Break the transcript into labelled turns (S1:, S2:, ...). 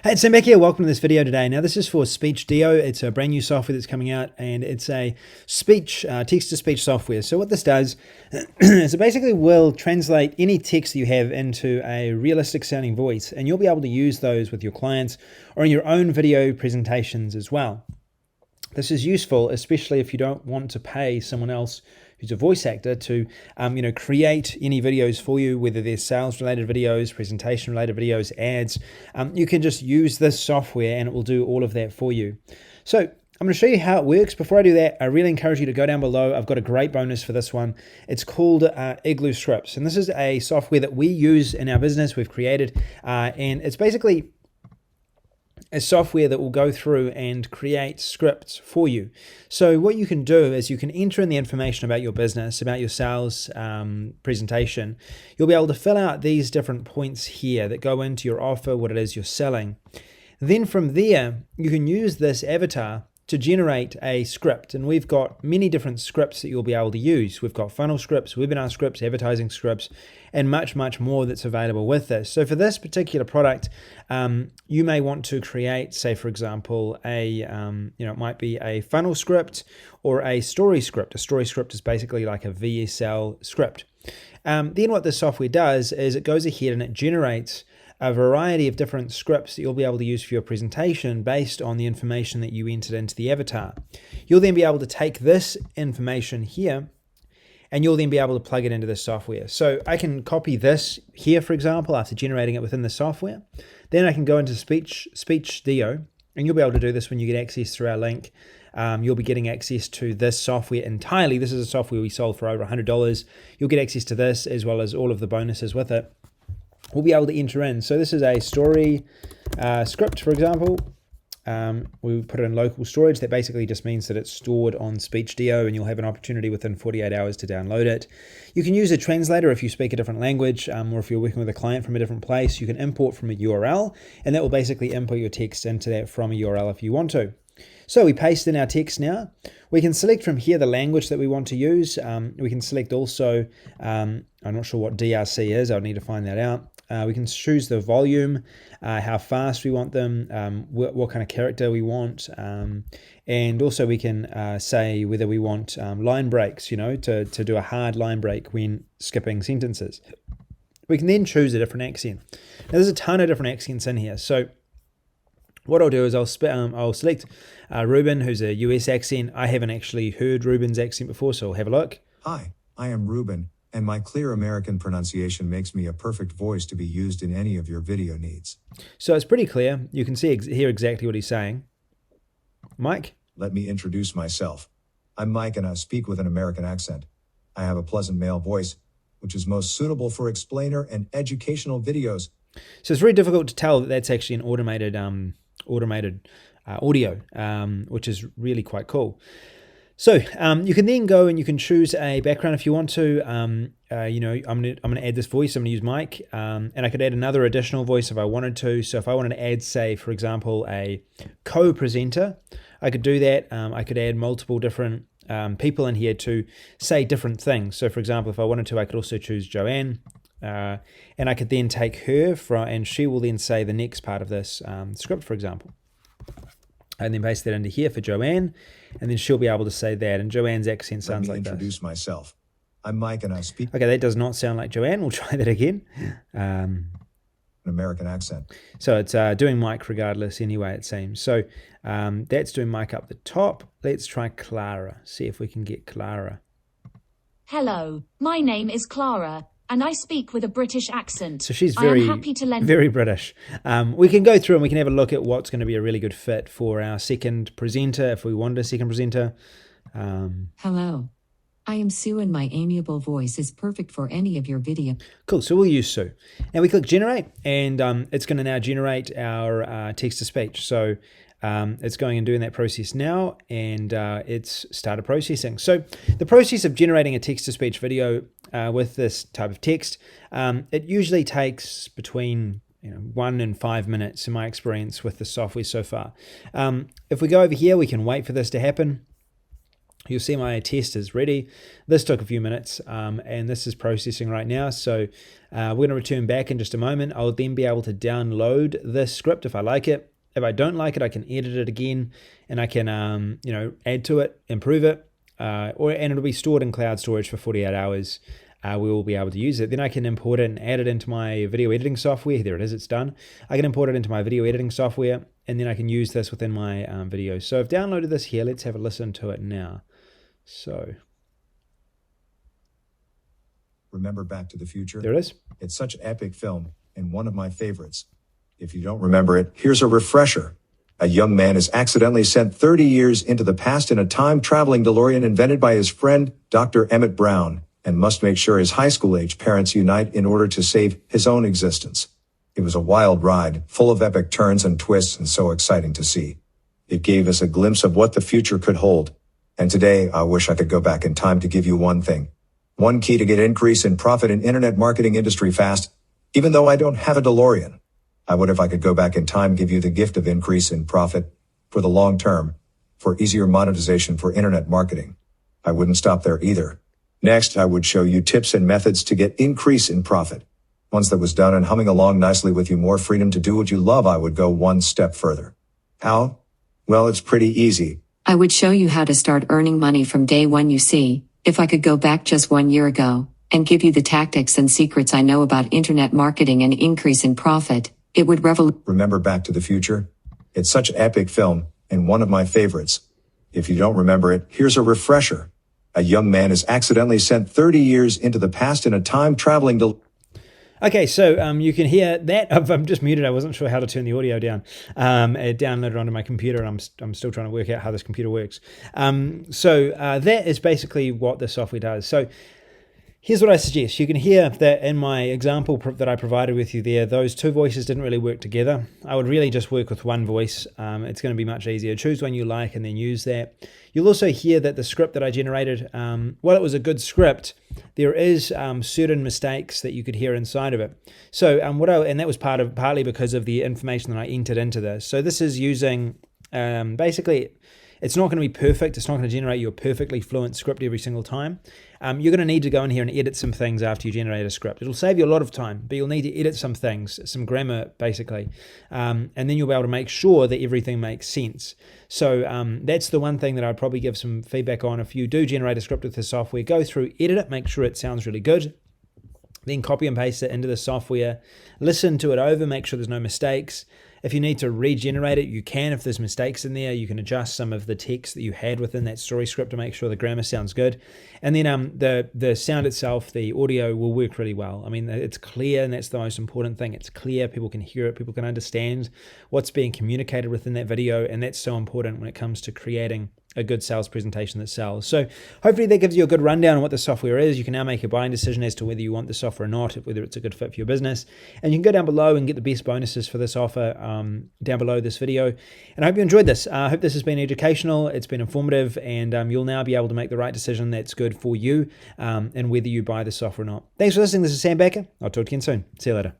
S1: Hey, it's Sam back here. Welcome to this video today. Now, this is for Speechdio. It's a brand new software that's coming out, and it's a text-to-speech software. So what this does is it basically will translate any text that you have into a realistic-sounding voice, and you'll be able to use those with your clients or in your own video presentations as well. This is useful, especially if you don't want to pay someone else who's a voice actor to create any videos for you, whether they're sales-related videos, presentation-related videos, ads. You can just use this software and it will do all of that for you. So I'm going to show you how it works. Before I do that, I really encourage you to go down below. I've got a great bonus for this one. It's called Igloo Scripts, and this is a software that we use in our business. We've created, and it's basically a software that will go through and create scripts for you. So what you can do is you can enter in the information about your business, about your sales presentation. You'll be able to fill out these different points here that go into your offer, what it is you're selling. Then from there, you can use this avatar to generate a script, and we've got many different scripts that you'll be able to use. We've got funnel scripts, webinar scripts, advertising scripts, and much more that's available with this. So for this particular product, you may want to create, say for example, it might be a funnel script or a story script. A story script is basically like a VSL script. Then what this software does is it goes ahead and it generates a variety of different scripts that you'll be able to use for your presentation based on the information that you entered into the avatar. You'll then be able to take this information here and you'll then be able to plug it into the software. So I can copy this here, for example, after generating it within the software. Then I can go into Speechdio, and you'll be able to do this when you get access through our link. You'll be getting access to this software entirely. This is a software we sold for over $100. You'll get access to this as well as all of the bonuses with it. We'll be able to enter in. So this is a story script, for example. We put it in local storage. That basically just means that it's stored on Speechdio and you'll have an opportunity within 48 hours to download it. You can use a translator if you speak a different language, or if you're working with a client from a different place. You can import from a URL, and that will basically input your text into that from a URL if you want to. So we paste in our text now. We can select from here the language that we want to use. We can select also, I'm not sure what DRC is, I'll need to find that out. We can choose the volume, how fast we want them, what kind of character we want, and also we can say whether we want line breaks, to do a hard line break when skipping sentences. We can then choose a different accent. Now there's a ton of different accents in here, so what I'll do is I'll select Ruben, who's a US accent. I haven't actually heard Ruben's accent before, so I'll have a look.
S2: Hi, I am Ruben, and my clear American pronunciation makes me a perfect voice to be used in any of your video needs.
S1: So it's pretty clear. You can hear exactly what he's saying. Mike?
S2: Let me introduce myself. I'm Mike, and I speak with an American accent. I have a pleasant male voice, which is most suitable for explainer and educational videos.
S1: So it's very difficult to tell that that's actually an automated audio, which is really quite cool. So you can then go and you can choose a background if you want to. I'm gonna add this voice. I'm gonna use Mike, and I could add another additional voice if I wanted to. So if I wanted to add, say, for example, a co-presenter, I could do that. I could add multiple different people in here to say different things. So for example, if I wanted to, I could also choose Joanne. And I could then take her and she will then say the next part of this script, for example. And then paste that into here for Joanne, and then she'll be able to say that. And Joanne's accent sounds like this.
S2: Let me introduce myself. I'm Mike, and I speak.
S1: Okay, that does not sound like Joanne. We'll try that again.
S2: An American accent.
S1: So it's doing Mike regardless anyway, it seems. So that's doing Mike up the top. Let's try Clara. See if we can get Clara.
S3: Hello, my name is Clara, and I speak with a British accent.
S1: So she's
S3: I am happy to lend
S1: very British. We can go through and we can have a look at what's going to be a really good fit for our second presenter, if we want a second presenter.
S4: Hello. I am Sue, and my amiable voice is perfect for any of your video.
S1: Cool, so we'll use Sue. Now we click generate, and it's going to now generate our text-to-speech. So it's going and doing that process now, and it's started processing. So the process of generating a text-to-speech video with this type of text, it usually takes between 1 and 5 minutes in my experience with the software so far. If we go over here, we can wait for this to happen. You'll see my test is ready. This took a few minutes, and this is processing right now. So we're going to return back in just a moment. I'll then be able to download this script if I like it. If I don't like it, I can edit it again, and I can add to it, improve it, and it'll be stored in cloud storage for 48 hours. We will be able to use it. Then I can import it and add it into my video editing software. There it is, it's done. I can import it into my video editing software, and then I can use this within my videos. So I've downloaded this here. Let's have a listen to it now. So,
S2: Remember Back to the Future?
S1: there it is.
S2: It's such an epic film, and one of my favorites. If you don't remember it, here's a refresher. A young man is accidentally sent 30 years into the past in a time-traveling DeLorean invented by his friend, Dr. Emmett Brown, and must make sure his high school-age parents unite in order to save his own existence. It was a wild ride, full of epic turns and twists, and so exciting to see. It gave us a glimpse of what the future could hold. And today, I wish I could go back in time to give you one thing. One key to get increase in profit in internet marketing industry fast. Even though I don't have a DeLorean, I would, if I could go back in time, give you the gift of increase in profit for the long term, for easier monetization for internet marketing. I wouldn't stop there either. Next, I would show you tips and methods to get increase in profit. Once that was done and humming along nicely with you more freedom to do what you love, I would go one step further. How? Well, it's pretty easy.
S4: I would show you how to start earning money from day one. You see, if I could go back just 1 year ago and give you the tactics and secrets I know about internet marketing and increase in profit, it would
S2: Remember Back to the Future? It's such an epic film, and one of my favorites. If you don't remember it, here's a refresher. A young man is accidentally sent 30 years into the past in a time-traveling
S1: Okay, so you can hear that. I'm just muted. I wasn't sure how to turn the audio down. It downloaded onto my computer, and I'm still trying to work out how this computer works. So that is basically what the software does. So here's what I suggest. You can hear that in my example that I provided with you there, those two voices didn't really work together. I would really just work with one voice. It's going to be much easier. Choose one you like and then use that. You'll also hear that the script that I generated, while it was a good script, there is certain mistakes that you could hear inside of it. So and that was partly because of the information that I entered into this. So this is using basically, it's not going to be perfect. It's not going to generate you a perfectly fluent script every single time. You're going to need to go in here and edit some things after you generate a script. It'll save you a lot of time, but you'll need to edit some things, some grammar basically, and then you'll be able to make sure that everything makes sense. So that's the one thing that I'd probably give some feedback on. If you do generate a script with the software, go through, edit it, make sure it sounds really good. Then copy and paste it into the software, listen to it over, make sure there's no mistakes. If you need to regenerate it, you can. If there's mistakes in there, you can adjust some of the text that you had within that story script to make sure the grammar sounds good. And then the sound itself, the audio will work really well. I mean, it's clear, and that's the most important thing. It's clear, people can hear it, people can understand what's being communicated within that video, and that's so important when it comes to creating a good sales presentation that sells. So hopefully that gives you a good rundown on what the software is. You can now make a buying decision as to whether you want the software or not, whether it's a good fit for your business. And you can go down below and get the best bonuses for this offer down below this video. And I hope you enjoyed this. I hope this has been educational, it's been informative, and you'll now be able to make the right decision that's good for you and whether you buy the software or not. Thanks for listening. This is Sam Baker. I'll talk to you again soon. See you later.